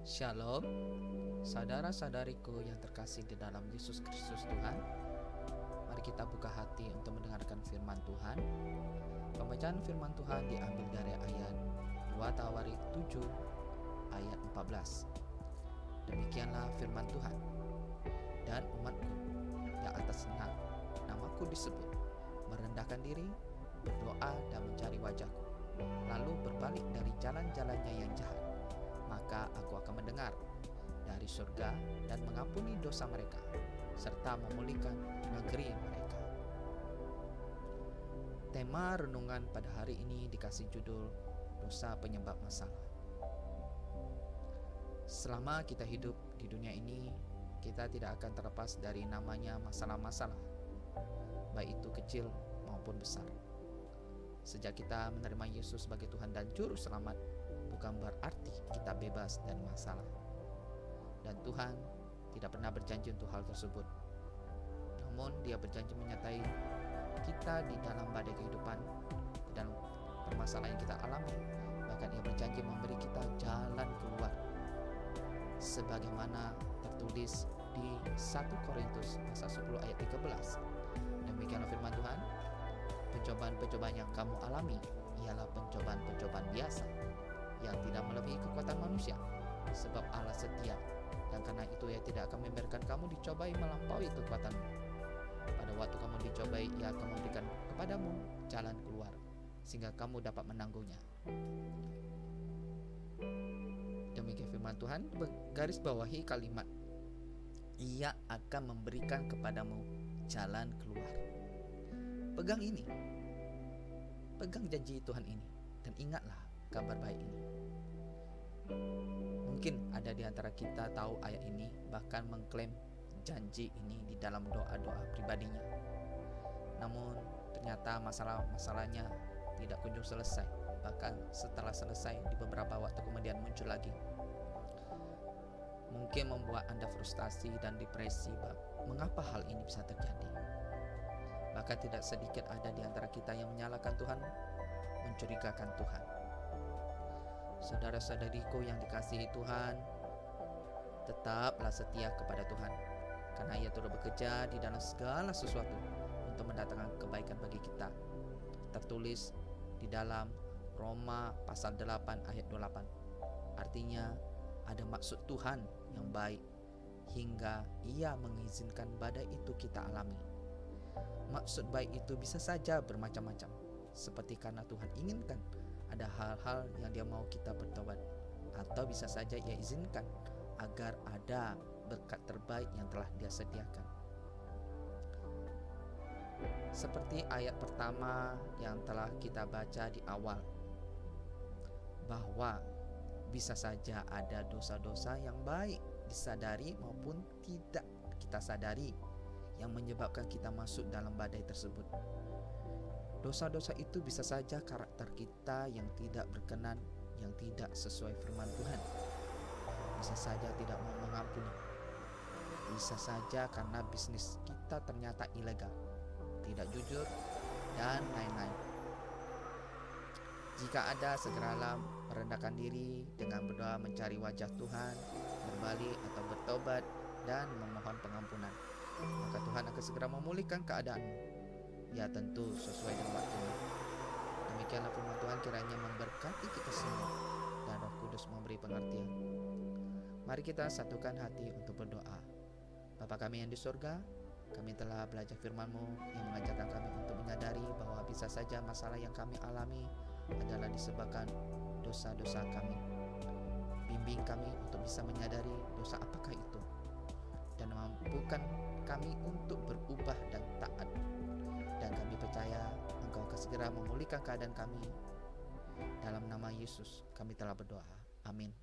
Shalom, saudara-saudariku yang terkasih di dalam Yesus Kristus Tuhan. Mari kita buka hati untuk mendengarkan firman Tuhan. Pembacaan firman Tuhan diambil dari ayat 2 Tawarik 7 ayat 14. Demikianlah firman Tuhan. Dan umatku yang atas namaku disebut, merendahkan diri, berdoa dan mencari wajahku, lalu berbalik dari jalan-jalannya yang jahat, maka aku akan mendengar dari surga dan mengampuni dosa mereka, serta memulihkan negeri mereka. Tema renungan pada hari ini dikasih judul Dosa Penyebab Masalah. Selama kita hidup di dunia ini, kita tidak akan terlepas dari namanya masalah-masalah, baik itu kecil maupun besar. Sejak kita menerima Yesus sebagai Tuhan dan Juru Selamat, bukan berarti kita bebas dari masalah. Dan Tuhan tidak pernah berjanji untuk hal tersebut. Namun Dia berjanji menyertai kita di dalam badai kehidupan, di dalam permasalahan yang kita alami. Bahkan Ia berjanji memberi kita jalan keluar, sebagaimana tertulis di 1 Korintus pasal 10 ayat 13. Demikianlah firman Tuhan. Pencobaan-pencobaan yang kamu alami ialah pencobaan-pencobaan biasa yang tidak melebihi kekuatan manusia, sebab Allah setia, dan karena itu Ia tidak akan membiarkan kamu dicobai melampaui kekuatanmu. Pada waktu kamu dicobai, Ia akan memberikan kepadamu jalan keluar, sehingga kamu dapat menanggungnya. Demikian firman Tuhan. Garis bawahi kalimat Ia akan memberikan kepadamu jalan keluar. Pegang ini, pegang janji Tuhan ini, dan ingatlah kabar baik ini. Mungkin ada di antara kita tahu ayat ini, bahkan mengklaim janji ini di dalam doa-doa pribadinya. Namun ternyata masalah-masalahnya tidak kunjung selesai. Bahkan setelah selesai, di beberapa waktu kemudian muncul lagi. Mungkin membuat Anda frustasi dan depresi. Mengapa hal ini bisa terjadi? Bahkan tidak sedikit ada di antara kita yang menyalahkan Tuhan, mencurigakan Tuhan. Saudara-saudariku yang dikasihi Tuhan, tetaplah setia kepada Tuhan, karena Ia turut bekerja di dalam segala sesuatu untuk mendatangkan kebaikan bagi kita. Tertulis di dalam Roma pasal 8 ayat 28. Artinya ada maksud Tuhan yang baik hingga Ia mengizinkan badai itu kita alami. Maksud baik itu bisa saja bermacam-macam, seperti karena Tuhan inginkan ada hal-hal yang Dia mau kita bertobat, atau bisa saja Ia izinkan agar ada berkat terbaik yang telah Dia sediakan. Seperti ayat pertama yang telah kita baca di awal, bahwa bisa saja ada dosa-dosa yang baik disadari maupun tidak kita sadari yang menyebabkan kita masuk dalam badai tersebut. Dosa-dosa itu bisa saja karakter kita yang tidak berkenan, yang tidak sesuai firman Tuhan. Bisa saja tidak mau mengampuni. Bisa saja karena bisnis kita ternyata ilegal, tidak jujur, dan lain-lain. Jika ada, segeralah merendahkan diri dengan berdoa mencari wajah Tuhan, berbalik atau bertobat, dan memohon pengampunan. Maka Tuhan akan segera memulihkan keadaanmu. Ya, tentu sesuai dengan waktunya. Demikianlah firman Tuhan, kiranya memberkati kita semua, dan Roh Kudus memberi pengertian. Mari kita satukan hati untuk berdoa. Bapa kami yang di surga, kami telah belajar firman-Mu yang mengajarkan kami untuk menyadari bahwa bisa saja masalah yang kami alami adalah disebabkan dosa-dosa kami. Bimbing kami untuk bisa menyadari dosa apakah itu, dan mampukan kami untuk berubah dan taat. Dan kami percaya Engkau akan segera memulihkan keadaan kami. Dalam nama Yesus kami telah berdoa. Amin.